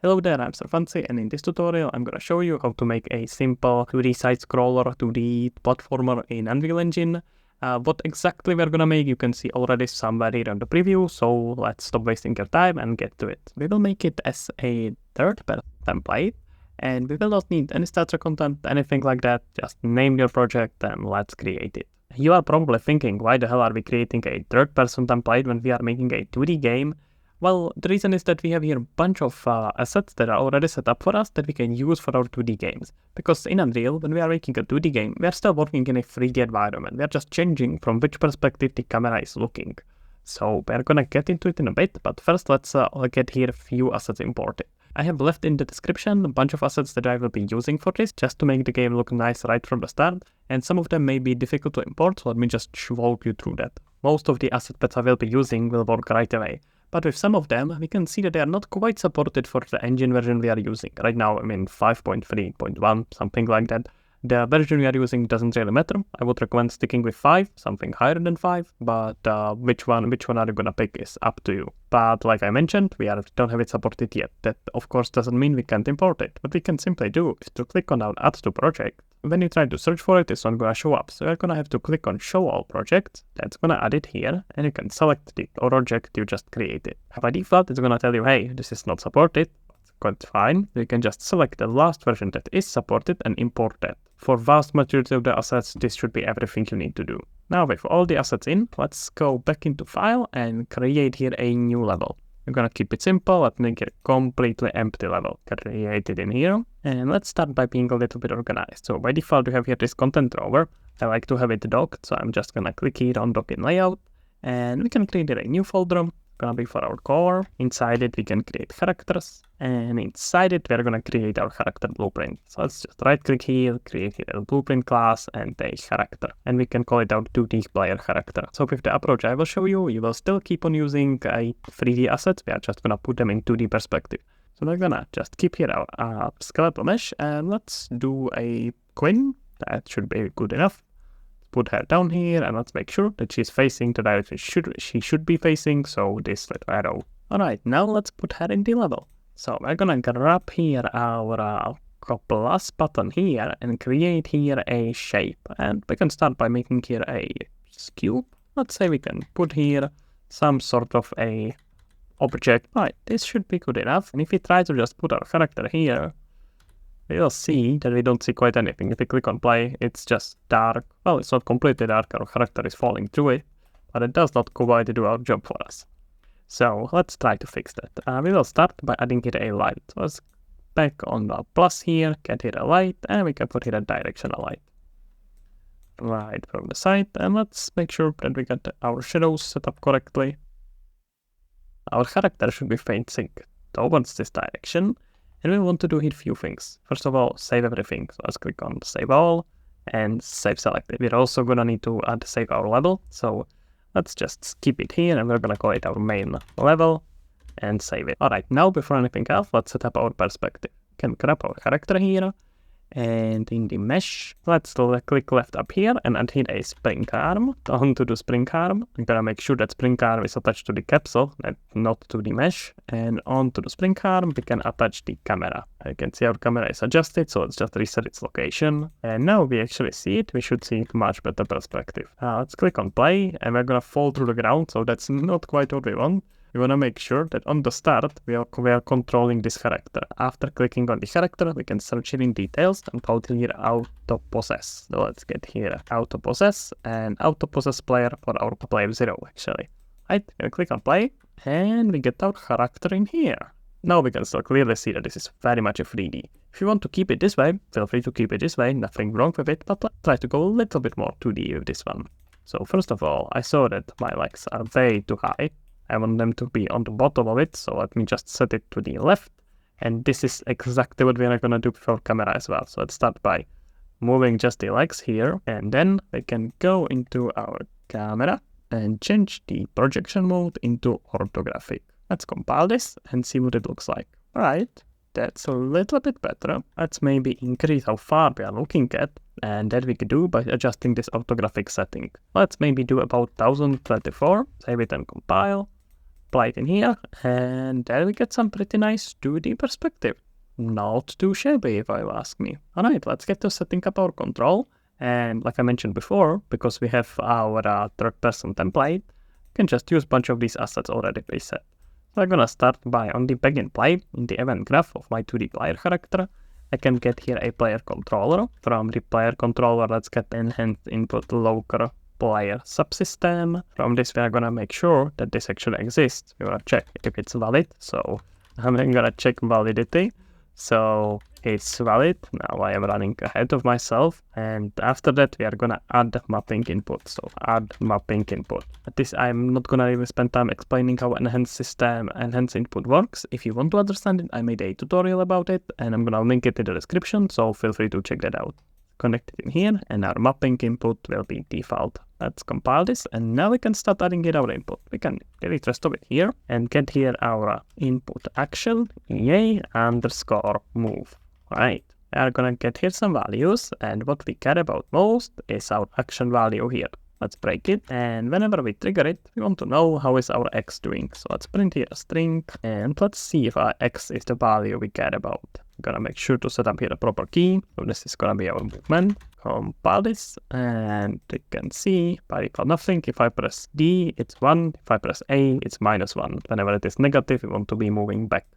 Hello there, I'm Sir Fancy, and in this tutorial I'm gonna show you how to make a simple 2D side-scroller 2D platformer in Unreal Engine. What exactly we're gonna make you can see already somewhere here on the preview, so let's stop wasting your time and get to it. We will make it as a third-person template, and we will not need any starter content, anything like that. Just name your project and let's create it. You are probably thinking, why the hell are we creating a third-person template when we are making a 2D game? Well, the reason is that we have here a bunch of assets that are already set up for us that we can use for our 2D games. Because in Unreal, when we are making a 2D game, we are still working in a 3D environment. We are just changing from which perspective the camera is looking. So we're gonna get into it in a bit, but first let's get here a few assets imported. I have left in the description a bunch of assets that I will be using for this, just to make the game look nice right from the start, and some of them may be difficult to import, so let me just walk you through that. Most of the assets that I will be using will work right away. But with some of them, we can see that they are not quite supported for the engine version we are using. Right now, I'm in 5.3.1, something like that. The version we are using doesn't really matter. I would recommend sticking with 5, something higher than 5, but which one are you gonna pick is up to you. But like I mentioned, we don't have it supported yet. That of course doesn't mean we can't import it. What we can simply do is to click on our Add to Project. When you try to search for it, it's not gonna show up. So you're gonna have to click on Show All Projects. That's gonna add it here, and you can select the project you just created. By default, it's gonna tell you, hey, this is not supported. Quite fine. You can just select the last version that is supported and import that. For vast majority of the assets, this should be everything you need to do. Now with all the assets in, let's go back into File and create here a new level. We're gonna keep it simple. Let's make it a completely empty level. Create it in here. And let's start by being a little bit organized. So by default, you have here this content drawer. I like to have it docked, so I'm just gonna click here on Dock in Layout. And we can create a new folder. Gonna be for our core. Inside it we can create characters, and inside it we're gonna create our character blueprint. So let's just right click here, create here a blueprint class and a character, and we can call it our 2D player character. So with the approach I will show you, you will still keep on using a 3D assets. We are just gonna put them in 2D perspective. So we're gonna just keep here our skeletal mesh, and let's do a queen. That should be good enough. Put her down here, and let's make sure that she's facing the direction she should be facing, so this little arrow. Alright, now let's put her in the level. So we're gonna grab here our plus button here and create here a shape. And we can start by making here a cube. Let's say we can put here some sort of a object. Right, this should be good enough. And if we try to just put our character here, we'll see that we don't see quite anything. If we click on play, it's just dark. Well, it's not completely dark, our character is falling through it, but it does not quite do our job for us. So let's try to fix that. We will start by adding here a light. So let's back on the plus here, get here a light, and we can put here a directional light. Right from the side, and let's make sure that we got our shadows set up correctly. Our character should be facing towards this direction. And we want to do here a few things. First of all, save everything. So let's click on Save All and Save Selected. We're also going to need to save our level. So let's just keep it here, and we're going to call it our main level and save it. Alright, now before anything else, let's set up our perspective. We can grab our character here, and in the mesh, let's click left up here and add here a spring arm. Onto the spring arm, we're gonna make sure that spring arm is attached to the capsule and not to the mesh. And onto the spring arm, we can attach the camera. You can see our camera is adjusted, so let's just reset its location. And now we actually see it. We should see it much better perspective. Let's click on play, and we're gonna fall through the ground, so that's not quite what we want. We want to make sure that on the start, we are controlling this character. After clicking on the character, we can search here in details and call here auto possess. So let's get here auto possess and auto possess player for our player 0 actually. Right, we click on play, and we get our character in here. Now we can still clearly see that this is very much a 3D. If you want to keep it this way, feel free to keep it this way, nothing wrong with it, but let's try to go a little bit more 2D with this one. So first of all, I saw that my legs are way too high. I want them to be on the bottom of it, so let me just set it to the left. And this is exactly what we are going to do with our camera as well. So let's start by moving just the legs here, and then we can go into our camera and change the projection mode into orthographic. Let's compile this and see what it looks like. Alright, that's a little bit better. Let's maybe increase how far we are looking at, and that we can do by adjusting this orthographic setting. Let's maybe do about 1024, save it and compile. apply it in here, and there we get some pretty nice 2D perspective. Not too shabby if you ask me. Alright, let's get to setting up our control. And like I mentioned before, because we have our third person template, we can just use a bunch of these assets already preset. So I'm gonna start by on the begin play, in the event graph of my 2D player character. I can get here a player controller. From the player controller, let's get enhanced input local player subsystem. From this, we are gonna make sure that this actually exists. We're gonna check if it's valid. So I'm gonna check validity. So it's valid. Now I am running ahead of myself, and after that we are gonna add mapping input. So add mapping input. At this I'm not gonna even spend time explaining how enhanced input works. If you want to understand it, I made a tutorial about it, and I'm gonna link it in the description, so feel free to check that out. Connect it in here, and our mapping input will be default. Let's compile this, and now we can start adding in our input. We can delete rest of it here, and get here our input action, EA underscore move. Right, we are gonna get here some values, and what we care about most is our action value here. Let's break it, and whenever we trigger it, we want to know how is our x doing. So let's print here a string, and let's see if our x is the value we care about. I'm gonna make sure to set up here a proper key. So this is gonna be our movement. Compile this, and you can see by default nothing. If I press D, it's 1. If I press A, it's -1. Whenever it is negative, we want to be moving back.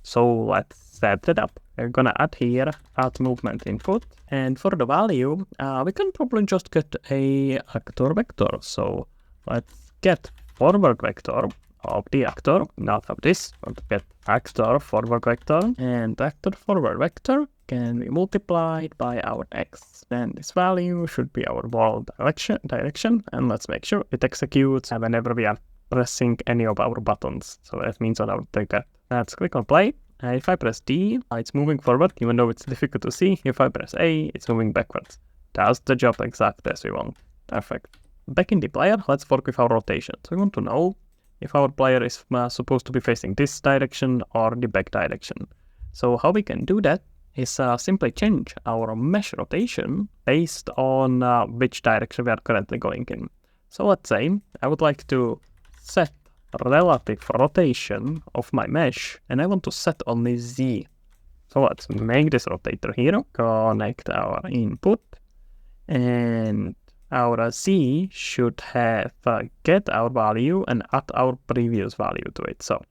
So let's set it up. We're gonna add here add movement input, and for the value, we can probably just get a actor vector. So let's get forward vector of the actor, not of this, but get actor forward vector, and actor forward vector can be multiplied by our x. Then this value should be our world direction, and let's make sure it executes whenever we are pressing any of our buttons. So that means on our trigger. Let's click on play. If I press D, it's moving forward, even though it's difficult to see. If I press A, it's moving backwards. Does the job exactly as we want. Perfect. Back in the player, let's work with our rotation. So we want to know if our player is supposed to be facing this direction or the back direction. So how we can do that is simply change our mesh rotation based on which direction we are currently going in. So let's say I would like to set relative rotation of my mesh, and I want to set only Z. So let's make this rotator here, connect our input, and our Z should have get our value and add our previous value to it. So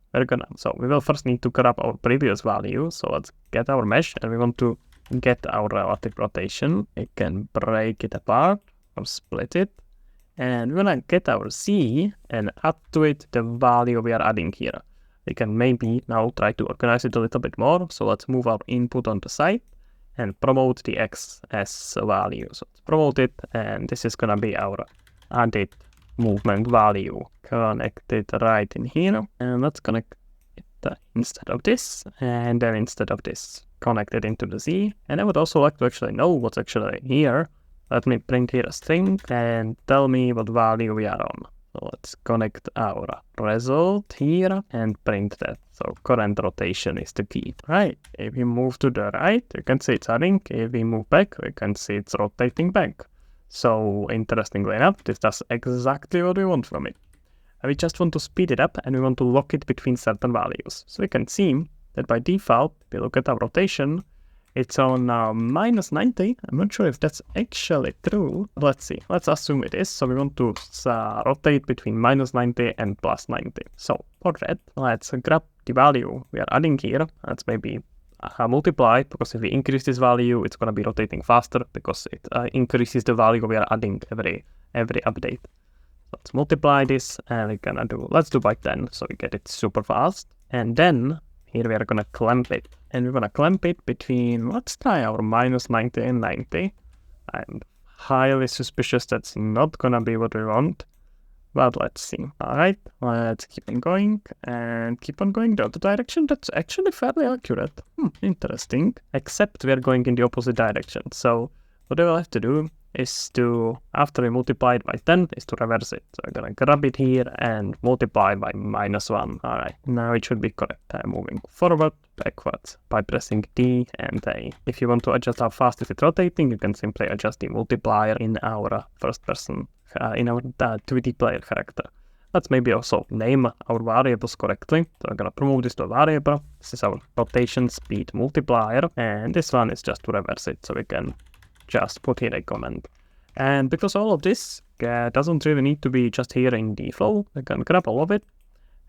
we will first need to grab our previous value. So let's get our mesh, and we want to get our relative rotation. We can break it apart or split it. And we're gonna get our Z and add to it the value we are adding here. We can maybe now try to organize it a little bit more. So let's move our input on the side and promote the X as a value. So let's promote it, and this is gonna be our added movement value. Connect it right in here, and let's connect it instead of this, and then instead of this, connect it into the Z. And I would also like to actually know what's actually here. Let me print here a string and tell me what value we are on. So let's connect our result here and print that. So current rotation is the key. Right, if we move to the right, you can see it's adding. If we move back, we can see it's rotating back. So interestingly enough, this does exactly what we want from it. And we just want to speed it up, and we want to lock it between certain values. So we can see that by default, if we look at our rotation, it's on -90. I'm not sure if that's actually true. Let's see. Let's assume it is. So we want to rotate between -90 and +90. So for that, let's grab the value we are adding here. Let's maybe multiply, because if we increase this value, it's going to be rotating faster because it increases the value we are adding every update. Let's multiply this, and we're gonna let's do by 10, so we get it super fast. And then here we are gonna clamp it, and we're gonna clamp it between, let's try our -90 and 90. I'm highly suspicious that's not gonna be what we want, but let's see. Alright, let's keep on going, and keep on going the other direction. That's actually fairly accurate. Interesting. Except we are going in the opposite direction. So what I will have to do is to, after we multiply it by 10, is to reverse it. So I'm gonna grab it here and multiply by -1. Alright, now it should be correct. I'm moving forward, backwards by pressing D and A. If you want to adjust how fast is it rotating, you can simply adjust the multiplier in our first person, in our 2D player character. Let's maybe also name our variables correctly. So I'm gonna promote this to a variable. This is our rotation speed multiplier, and this one is just to reverse it, so we can just put here a comment. And because all of this doesn't really need to be just here in the flow, we can grab all of it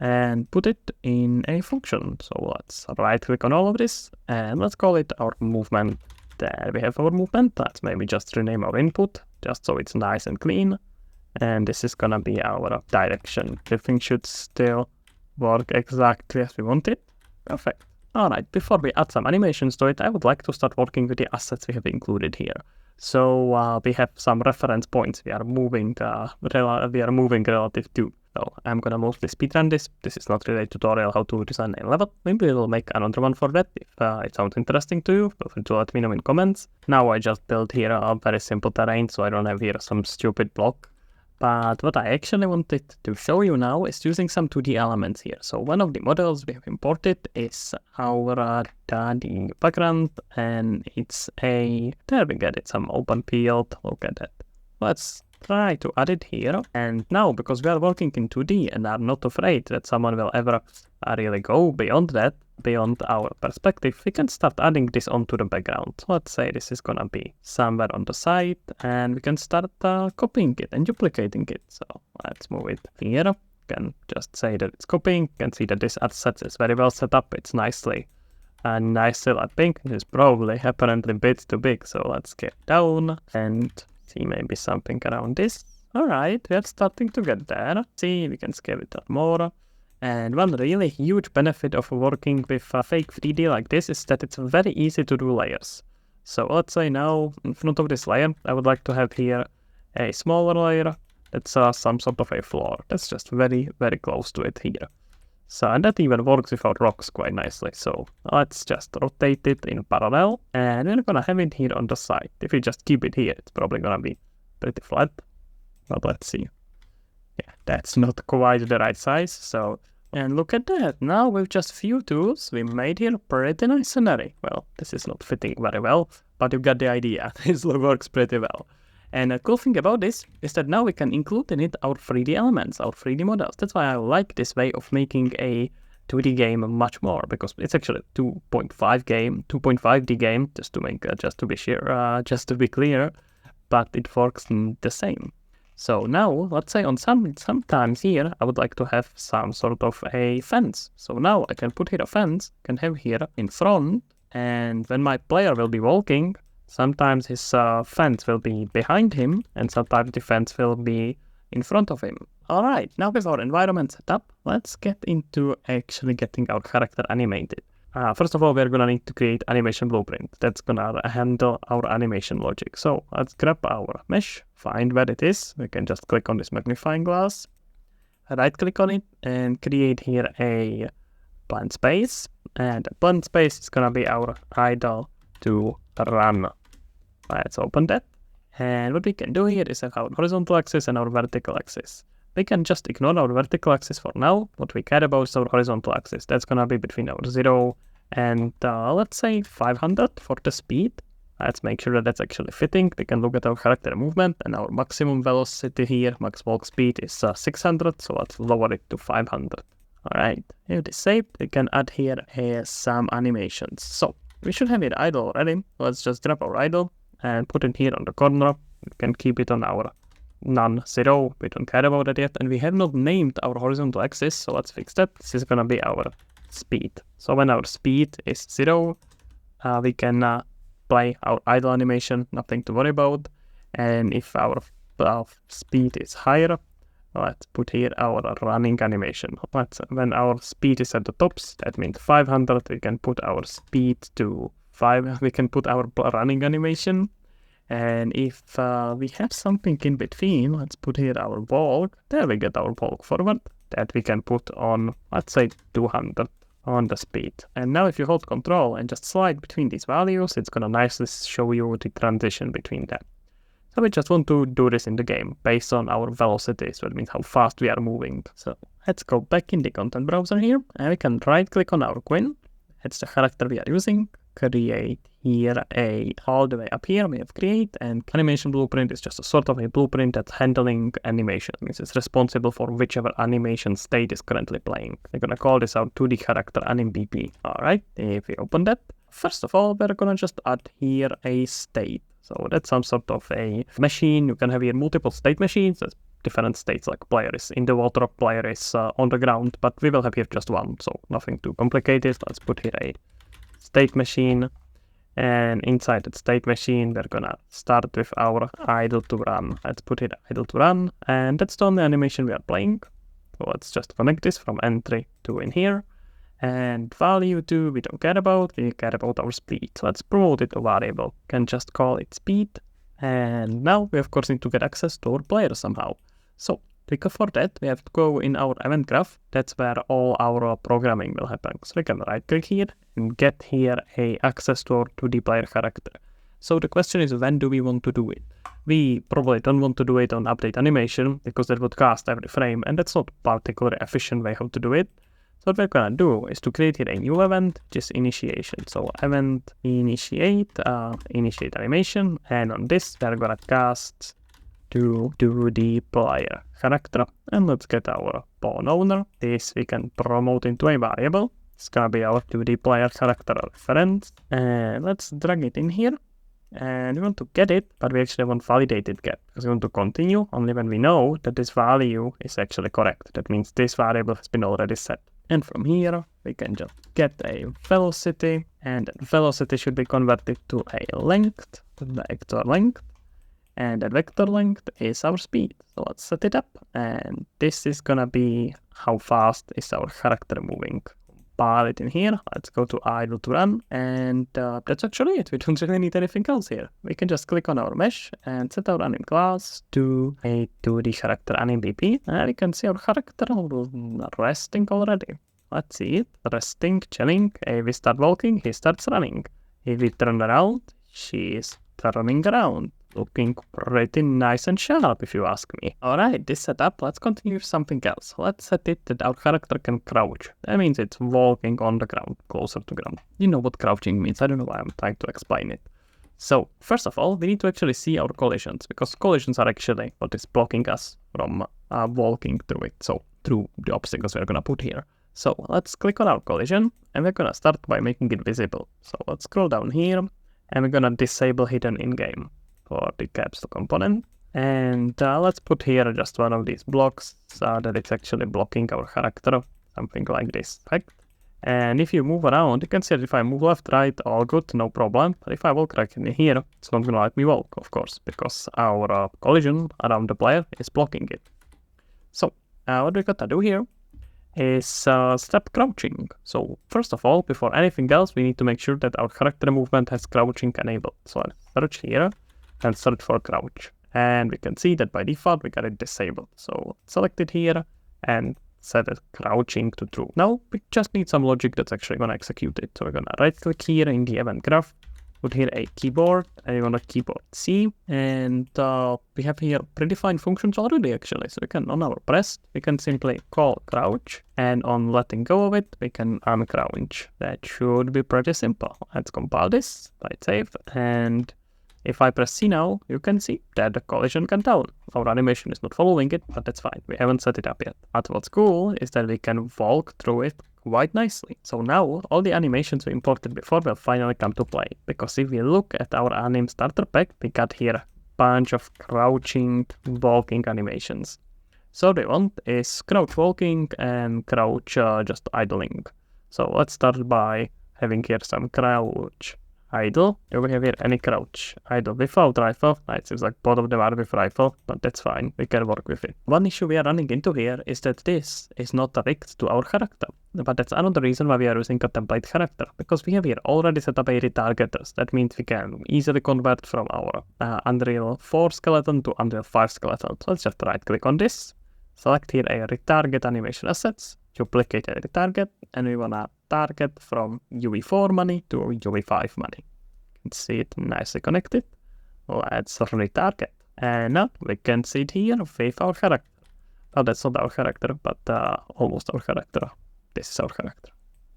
and put it in a function. So let's right click on all of this and let's call it our movement. There we have our movement. Let's maybe just rename our input just so it's nice and clean. And this is gonna be our direction. Everything should still work exactly as we want it. Perfect. Alright, before we add some animations to it, I would like to start working with the assets we have included here. So we have some reference points we are moving relative to. So I'm gonna mostly speedrun this. This is not really a tutorial how to design a level. Maybe we'll make another one for that if it sounds interesting to you. Feel free to let me know in comments. Now I just built here a very simple terrain, so I don't have here some stupid block. But what I actually wanted to show you now is using some 2D elements here. So one of the models we have imported is our the background, and it's there we get it, some open field. Look at that. Let's try to add it here. And now, because we are working in 2D and are not afraid that someone will ever really go beyond that, beyond our perspective, we can start adding this onto the background. So let's say this is gonna be somewhere on the side, and we can start copying it and duplicating it. So let's move it here. You can just say that it's copying. You can see that this asset is very well set up. It's nicely lapping. It's probably apparently a bit too big. So let's get down and see maybe something around this. Alright, we are starting to get there. See, we can scale it up more. And one really huge benefit of working with fake 3D like this is that it's very easy to do layers. So let's say now, in front of this layer, I would like to have here a smaller layer that's some sort of a floor. That's just very, very close to it here. So, and that even works without rocks quite nicely. So let's just rotate it in parallel, and we're gonna have it here on the side. If we just keep it here, it's probably gonna be pretty flat. But let's see. Yeah, that's not quite the right size. So, and look at that. Now with just few tools, we made here a pretty nice scenery. Well, this is not fitting very well, but you got the idea. This works pretty well. And the cool thing about this is that now we can include in it our 3D elements, our 3D models. That's why I like this way of making a 2D game much more, because it's actually a 2.5D game, just to be sure, just to be clear, but it works the same. So now, let's say on sometimes here, I would like to have some sort of a fence. So now I can put here a fence, can have here in front, and when my player will be walking, sometimes his fence will be behind him, and sometimes the fence will be in front of him. Alright, now with our environment set up, let's get into actually getting our character animated. First of all, we're gonna need to create animation blueprint. That's gonna handle our animation logic. So let's grab our mesh, find where it is. We can just click on this magnifying glass, right click on it, and create here a blank space. And the blank space is gonna be our idle to run. Let's open that. And what we can do here is have our horizontal axis and our vertical axis. We can just ignore our vertical axis for now. What we care about is our horizontal axis. That's gonna be between our 0 and let's say 500 for the speed. Let's make sure that that's actually fitting. We can look at our character movement, and our maximum velocity here, max walk speed is 600, so let's lower it to 500. Alright, if it is saved, we can add here some animations. So we should have it idle already. Let's just grab our idle and put it here on the corner. We can keep it on our non-0. We don't care about that yet. And we have not named our horizontal axis, so let's fix that. This is gonna be our speed. So when our speed is 0, we can play our idle animation, nothing to worry about. And if our speed is higher, let's put here our running animation. When our speed is at the tops, that means 500, we can put our speed to 5, we can put our running animation. And if we have something in between, let's put here our walk. There we get our walk forward, that we can put on, let's say 200 on the speed. And now if you hold control and just slide between these values, it's gonna nicely show you the transition between them. So we just want to do this in the game based on our velocity, so that means how fast we are moving. So let's go back in the content browser here, and we can right click on our Queen. It's the character we are using. create here all the way up here we have create, and animation blueprint is just a sort of a blueprint that's handling animation. It means it's responsible for whichever animation state is currently playing. We're gonna call this our 2D character AnimBP. Alright, if we open that, first of all, we're gonna just add here a state. So that's some sort of a machine. You can have here multiple state machines. There's different states, like player is in the water, player is on the ground, but we will have here just one, so nothing too complicated. Let's put here a state machine, and inside that state machine we're gonna start with our idle to run. Let's put here idle to run, and that's the only animation we are playing. So let's just connect this from entry to in here. And value 2 we don't care about, we care about our speed. So let's promote it to variable, can just call it speed. And now we of course need to get access to our player somehow. So for that we have to go in our event graph. That's where all our programming will happen. So we can right click here and get here a access to our 2D player character. So the question is, when do we want to do it? We probably don't want to do it on update animation because that would cost every frame, and that's not a particularly efficient way how to do it. So what we're gonna do is to create here a new event, which is initiation. So event initiate, initiate animation, and on this we're gonna cast to the player character. And let's get our pawn owner. This we can promote into a variable. It's gonna be our 2D player character reference. And let's drag it in here. And we want to get it, but we actually want validated get, because we want to continue only when we know that this value is actually correct. That means this variable has been already set. And from here, we can just get a velocity, and that velocity should be converted to a length, vector length, and that vector length is our speed. So let's set it up, and this is gonna be how fast is our character moving. Compile it in here, let's go to idle to run, and that's actually it. We don't really need anything else here. We can just click on our mesh and set our anim class to a 2D character AnimBP, and we can see our character resting already. Let's see it, resting, chilling. If we start walking, he starts running. If we turn around, she is turning around. Looking pretty nice and sharp, if you ask me. Alright, this setup, let's continue with something else. Let's set it that our character can crouch. That means it's walking on the ground, closer to ground. You know what crouching means, I don't know why I'm trying to explain it. So, first of all, we need to actually see our collisions, because collisions are actually what is blocking us from walking through it. So, through the obstacles we're gonna put here. So, let's click on our collision, and we're gonna start by making it visible. So, let's scroll down here, and we're gonna disable hidden in-game for the caps lock component, and let's put here just one of these blocks that it's actually blocking our character, something like this effect. And if you move around, you can see that if I move left, right, all good, no problem. But if I walk right in here, it's not gonna let me walk, of course, because our collision around the player is blocking it. So what we gotta do here is step crouching. So first of all, before anything else, we need to make sure that our character movement has crouching enabled. So I'll search here and search for crouch, and we can see that by default we got it disabled. So select it here and set it crouching to true. Now we just need some logic that's actually gonna execute it. So we're gonna right click here in the event graph, put here a keyboard, and we want to keyboard C, and we have here predefined functions already actually. So we can, on our press, we can simply call crouch, and on letting go of it, we can uncrouch. That should be pretty simple. Let's compile this, hit save, and if I press C now, you can see that the collision can down. Our animation is not following it, but that's fine. We haven't set it up yet. But what's cool is that we can walk through it quite nicely. So now all the animations we imported before will finally come to play. Because if we look at our anim starter pack, we got here a bunch of crouching, walking animations. So what we want is crouch walking and crouch just idling. So let's start by having here some crouch idle. We have here any crouch idle without rifle. It seems like both of them are with rifle, but that's fine, we can work with it. One issue we are running into here is that this is not rigged to our character, but that's another reason why we are using a template character, because we have here already set up a retargeters. That means we can easily convert from our Unreal 4 skeleton to Unreal 5 skeleton. So let's just right click on this, select here a retarget animation assets, duplicate a retarget, and we wanna target from UV4 money to UV5 money. You can see it nicely connected. Let's retarget. And now we can see it here with our character. Well, that's not our character, but almost our character. This is our character.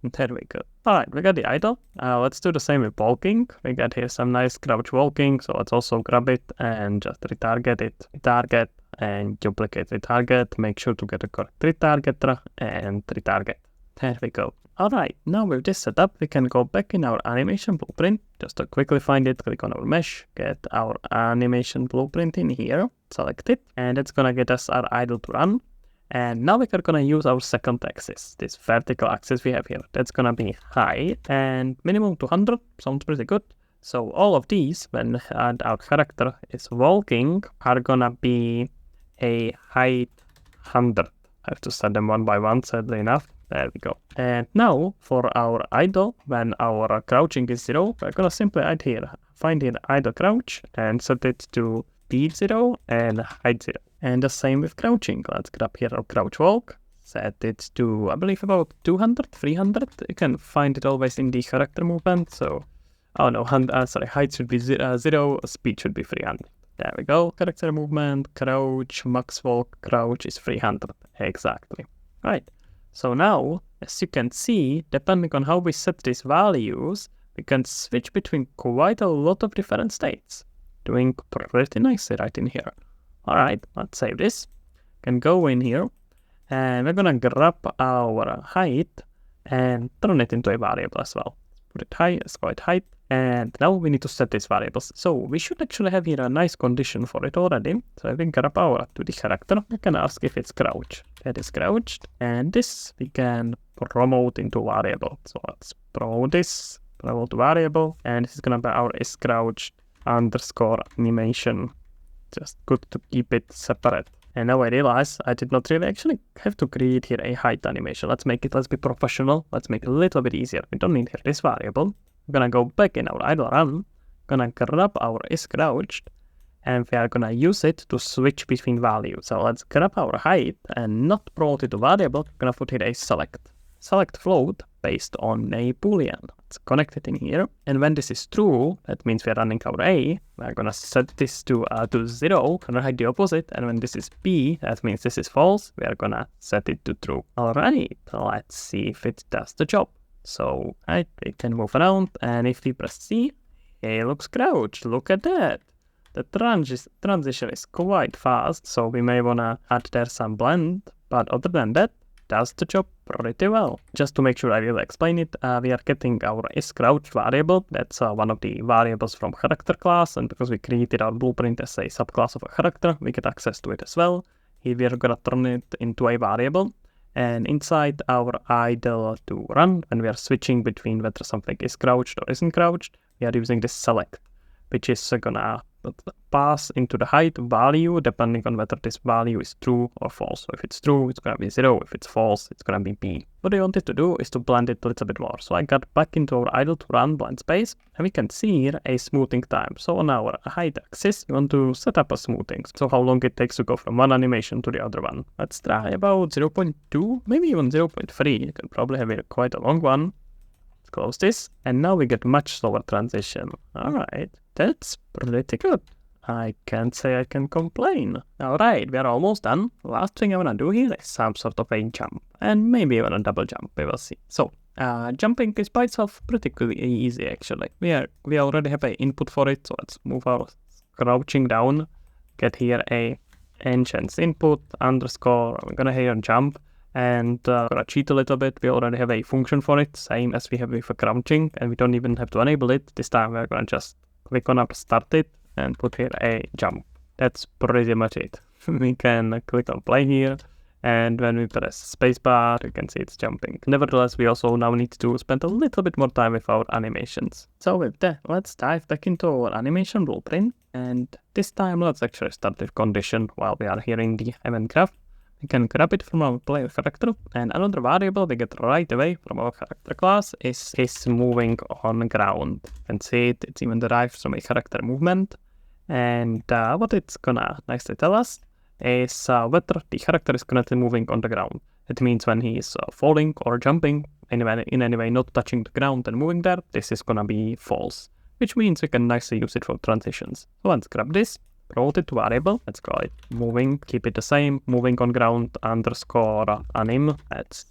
There we go. Alright, we got the idle. Let's do the same with walking. We got here some nice crouch walking, so let's also grab it and just retarget it. Retarget and duplicate retarget. Make sure to get a correct retarget and retarget. There we go. Alright, now with this setup, we can go back in our animation blueprint. Just to quickly find it, click on our mesh, get our animation blueprint in here, select it, and it's gonna get us our idle to run. And now we are gonna use our second axis, this vertical axis we have here. That's gonna be height and minimum 200, sounds pretty good. So all of these, when our character is walking, are gonna be a height 100. I have to set them one by one, sadly enough. There we go. And now for our idle, when our crouching is 0, we're gonna simply find here idle crouch and set it to speed 0 and height 0. And the same with crouching. Let's grab here our crouch walk, set it to, I believe, about 200, 300. You can find it always in the character movement. So, oh no, height should be 0, speed should be 300. There we go. Character movement, crouch, max walk, crouch is 300. Exactly. Right. So now, as you can see, depending on how we set these values, we can switch between quite a lot of different states. Doing pretty nicely right in here. Alright, let's save this. Can go in here and we're gonna grab our height and turn it into a variable as well. Put it high, let's call it height. And now we need to set these variables. So we should actually have here a nice condition for it already. So I can grab our 2D character. I can ask if it's crouch. That is crouched. And this we can promote into variable. So let's promote this, promote variable. And this is gonna be our isCrouched underscore animation. Just good to keep it separate. And now I realize I did not really actually have to create here a height animation. Let's be professional. Let's make it a little bit easier. We don't need here this variable. We're gonna go back in our idle run, gonna grab our isCrouched, and we are gonna use it to switch between values. So let's grab our height and not promote it to variable. We're gonna put here a select float based on a boolean. Let's connect it in here. And when this is true, that means we're running our A. We're gonna set this to 0 and hide the opposite. And when this is B, that means this is false. We are gonna set it to true. Alright, let's see if it does the job. So it can move around, and if we press C, it looks crouched. Look at that. The transition is quite fast, so we may wanna add there some blend, but other than that, does the job pretty well. Just to make sure I will explain it, we are getting our isCrouched variable. That's one of the variables from character class, and because we created our blueprint as a subclass of a character, we get access to it as well. Here we are gonna turn it into a variable. And inside our idle to run, when we are switching between whether something is crouched or isn't crouched, we are using this select, which is gonna pass into the height value depending on whether this value is true or false. So if it's true, it's gonna be 0. If it's false, it's gonna be B. What I wanted to do is to blend it a little bit more. So I got back into our idle to run blend space, and we can see here a smoothing time. So on our height axis, we want to set up a smoothing. So how long it takes to go from one animation to the other one. Let's try about 0.2, maybe even 0.3. You can probably have it quite a long one. Let's close this, and now we get much slower transition. Alright, that's pretty good. I can't say I can complain. Alright, we are almost done. Last thing I wanna do here is some sort of a jump. And maybe even a double jump, we will see. So, jumping is by itself pretty easy actually. We already have an input for it, so let's move our crouching down. Get here a enchants input underscore. We're gonna here jump. And gonna cheat a little bit. We already have a function for it, same as we have with crouching, and we don't even have to enable it. This time we're gonna just click on start it and put here a jump. That's pretty much it. We can click on play here, and when we press spacebar, you can see it's jumping. Nevertheless, we also now need to spend a little bit more time with our animations. So with that, let's dive back into our animation blueprint, and this time let's actually start with condition while we are here in the event graph. We can grab it from our player character, and another variable we get right away from our character class is moving on ground. You can see it's even derived from a character movement. And what it's gonna nicely tell us is whether the character is currently moving on the ground. It means when he is falling or jumping, in any way not touching the ground and moving there, this is gonna be false. Which means we can nicely use it for transitions. So let's grab this, rotate variable. Let's call it moving, keep it the same, moving on ground underscore anim. Let's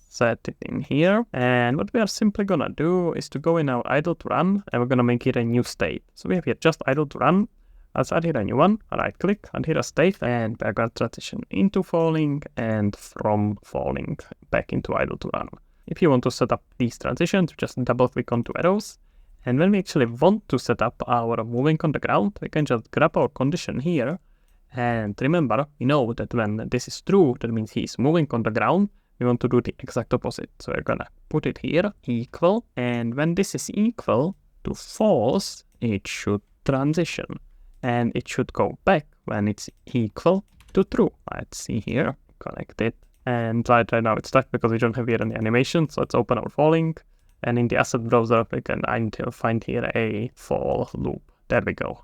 set it in here. And what we are simply gonna do is to go in our idle to run, and we're gonna make it a new state. So we have here just idle to run. Let's add here a new one, right click, and here a state, and we're gonna transition into falling and from falling back into idle to run. If you want to set up these transitions, just double click on two arrows. And when we actually want to set up our moving on the ground, we can just grab our condition here. And remember, we know that when this is true, that means he's moving on the ground. We want to do the exact opposite. So we're gonna put it here, equal. And when this is equal to false, it should transition. And it should go back when it's equal to true. Let's see here, connect it. And right now it's stuck because we don't have here any animation. So let's open our falling. And in the asset browser, we can find here a for loop. There we go.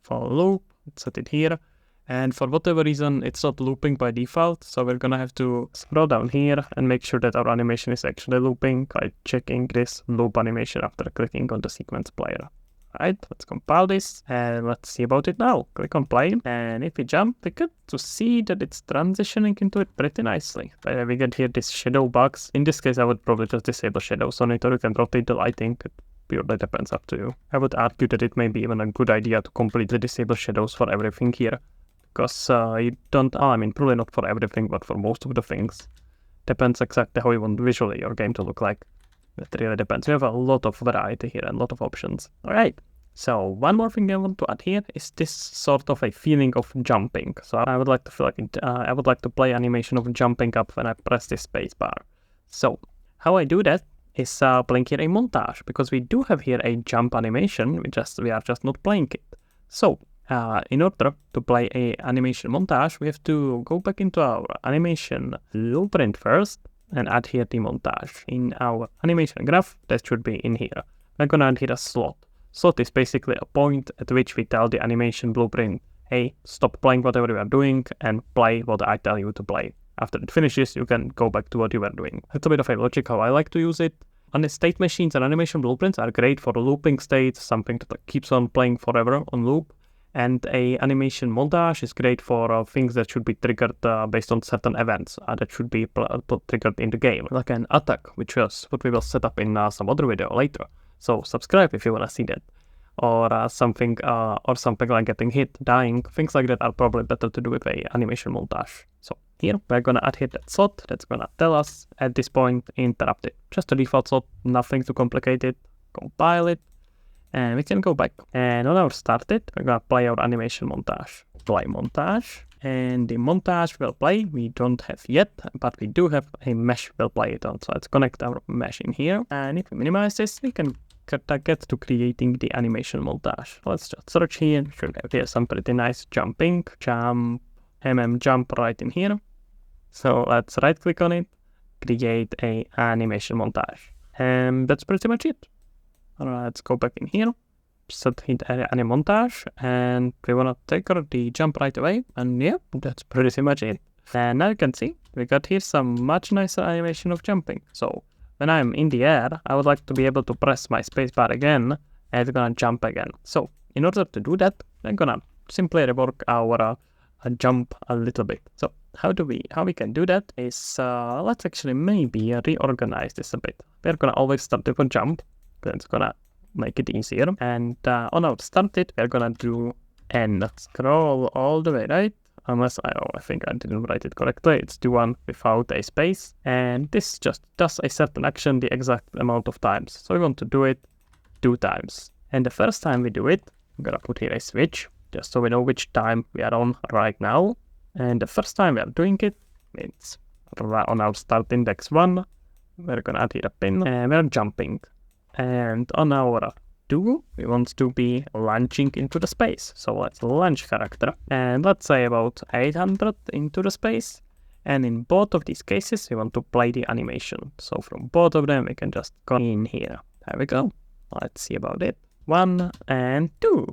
For loop, let's set it here. And for whatever reason, it's not looping by default. So we're gonna have to scroll down here and make sure that our animation is actually looping by checking this loop animation after clicking on the sequence player. Alright, let's compile this and let's see about it now. Click on play, and if we jump, we get to see that it's transitioning into it pretty nicely. We get here this shadow box. In this case, I would probably just disable shadows on it, or you can rotate the lighting. It purely depends, up to you. I would argue that it may be even a good idea to completely disable shadows for everything here, because you don't, I mean, probably not for everything, but for most of the things. Depends exactly how you want visually your game to look like. It really depends. We have a lot of variety here and a lot of options. Alright, so one more thing I want to add here is this sort of a feeling of jumping. So I would like to feel like it, I would like to play animation of jumping up when I press this space bar. So how I do that is playing here a montage, because we do have here a jump animation. We are just not playing it. So in order to play a animation montage, we have to go back into our animation blueprint first and add here the montage. In our animation graph, that should be in here. We're gonna add here a slot. Slot is basically a point at which we tell the animation blueprint, hey, stop playing whatever you are doing and play what I tell you to play. After it finishes, you can go back to what you were doing. That's a bit of a logic how I like to use it. On the state machines and animation blueprints are great for looping states, something that keeps on playing forever on loop. And a animation montage is great for things that should be triggered based on certain events that should be triggered in the game, like an attack, which is what we will set up in some other video later. So subscribe if you want to see that, or something like getting hit, dying, things like that are probably better to do with a animation montage. So here we're gonna add here that slot that's gonna tell us at this point interrupt it. Just a default slot, nothing too complicated. Compile it. And we can go back, and on our started, we're gonna play our animation montage. Play montage, and the montage will play. We don't have yet, but we do have a mesh we'll play it on. So let's connect our mesh in here, and if we minimize this, we can get to creating the animation montage. Let's just search here. Should have here some pretty nice jumping, jump right in here. So let's right click on it, create a animation montage, and that's pretty much it. Alright, let's go back in here, set hit any montage, and we want to take the jump right away, and yeah, that's pretty much it. And now you can see, we got here some much nicer animation of jumping. So when I'm in the air, I would like to be able to press my spacebar again, and it's gonna jump again. So in order to do that, I'm gonna simply rework our jump a little bit. So how we can do that is, let's actually maybe reorganize this a bit. We're gonna always start with a jump. That's gonna make it easier. And on our started, we're gonna do N. Scroll all the way right. Unless I think I didn't write it correctly. It's the one without a space. And this just does a certain action the exact amount of times. So we want to do it 2 times. And the first time we do it, I'm gonna put here a switch, just so we know which time we are on right now. And the first time we are doing it means on our start index 1, we're gonna add here a pin, and we're jumping. And on our 2, we want to be launching into the space. So let's launch character, and let's say about 800 into the space. And in both of these cases, we want to play the animation. So from both of them, we can just go in here. There we go. Let's see about it. 1 and 2.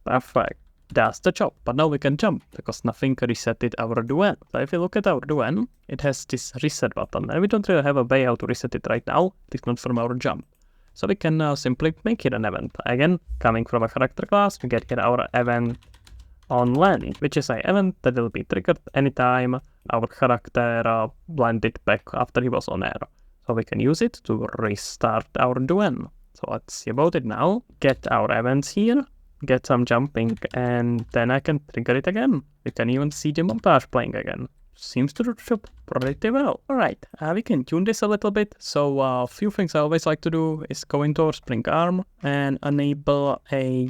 Perfect. That's the job. But now we can jump, because nothing resetted our do-n. So if you look at our do-n, it has this reset button, and we don't really have a way how to reset it right now. It's not from our jump. So we can now simply make it an event. Again, coming from a character class, we get here our event on land, which is an event that will be triggered anytime our character landed back after he was on air. So we can use it to restart our Duan. So let's see about it now. Get our events here, get some jumping, and then I can trigger it again. We can even see the montage playing again. Seems to shop pretty well. Alright, we can tune this a little bit. So a few things I always like to do is go into our spring arm and enable a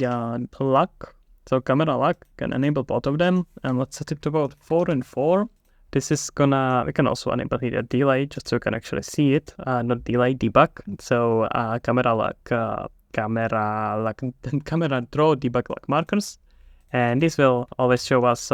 lock. So camera lock, can enable both of them, and let's set it to about 4 and 4. This is we can also enable here delay, just so you can actually see it, not delay, debug. So camera lock, camera draw debug lock markers. And this will always show us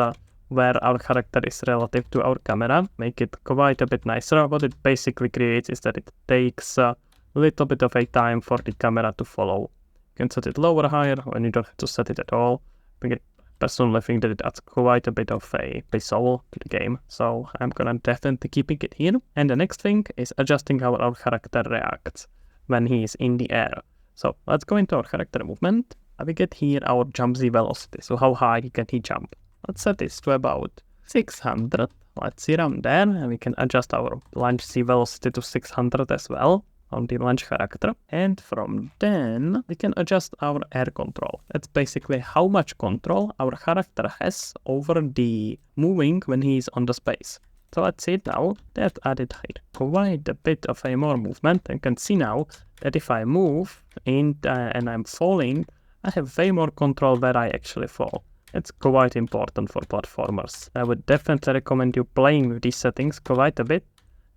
where our character is relative to our camera, make it quite a bit nicer. What it basically creates is that it takes a little bit of a time for the camera to follow. You can set it lower or higher, and you don't have to set it at all. I personally think that it adds quite a bit of a soul to the game, so I'm gonna definitely keeping it here. And the next thing is adjusting how our character reacts when he is in the air. So let's go into our character movement. We get here our jump Z velocity, so how high can he jump. Let's set this to about 600. Let's see around there, and we can adjust our launch Z velocity to 600 as well on the launch character. And from then, we can adjust our air control. That's basically how much control our character has over the moving when he's on the space. So let's see it now. That added quite a bit of a more movement. You can see now that if I move and I'm falling, I have way more control where I actually fall. It's quite important for platformers. I would definitely recommend you playing with these settings quite a bit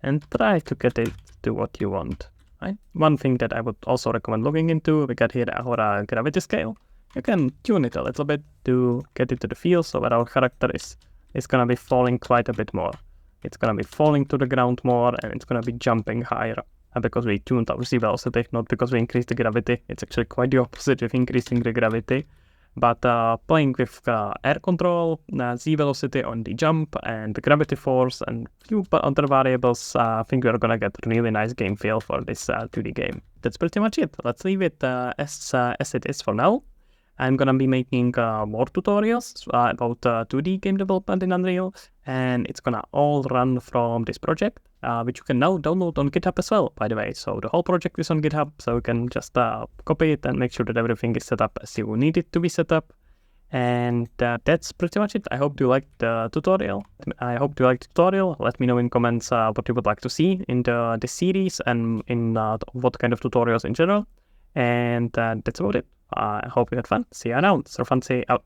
and try to get it to what you want. Right? One thing that I would also recommend looking into, we got here our gravity scale. You can tune it a little bit to get it to the feel, so that our character is gonna be falling quite a bit more. It's gonna be falling to the ground more, and it's gonna be jumping higher. Because we tuned our Z velocity, not because we increased the gravity. It's actually quite the opposite with increasing the gravity. But playing with air control, Z velocity on the jump, and the gravity force, and a few other variables, I think we're gonna get a really nice game feel for this 2D game. That's pretty much it. Let's leave it as it is for now. I'm gonna be making more tutorials about 2D game development in Unreal, and it's gonna all run from this project, which you can now download on GitHub as well, by the way. So the whole project is on GitHub, so you can just copy it and make sure that everything is set up as you need it to be set up. And that's pretty much it. I hope you liked the tutorial. Let me know in comments what you would like to see in the series and in what kind of tutorials in general. And that's about it. I hope you had fun. See you around. Surfancy out.